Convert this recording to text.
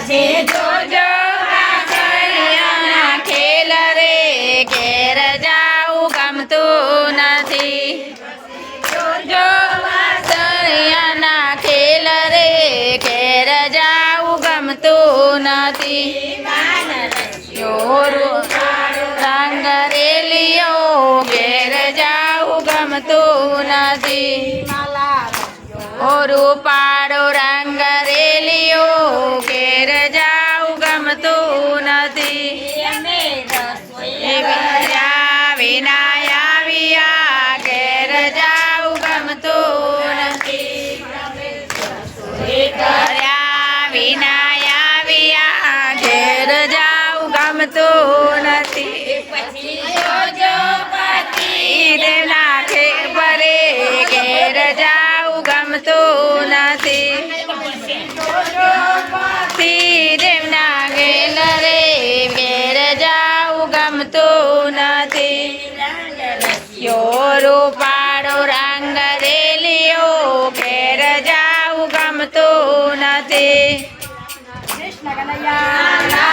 છે જોજો વાસળિયાના ખેલ રે ઘેર જાવું ગમતું નથી જોજો વાસળિયાના ખેલ રે ઘેર જાવું ગમતું નથી રંગ રેલીઓ ઘેર જાવું ગમતું નથી રૂપાળો રંગ રેલીઓ ઘેર જાવું ગમતું નથી કર્યા વિના આવ્યા ઘેર જાવું ગમતું નથી કર્યા વિના આવ્યા ઘેર જાવું ગમતું નથી જોજો પતિદેવના ખેલ પરે ઘેર જાવું ગમતું નથી પતિદેવના ખેલ રે ઘેર જાવું ગમતું નથી રૂપાળો રંગ રેલીઓ ઘેર જાવું ગમતું નથી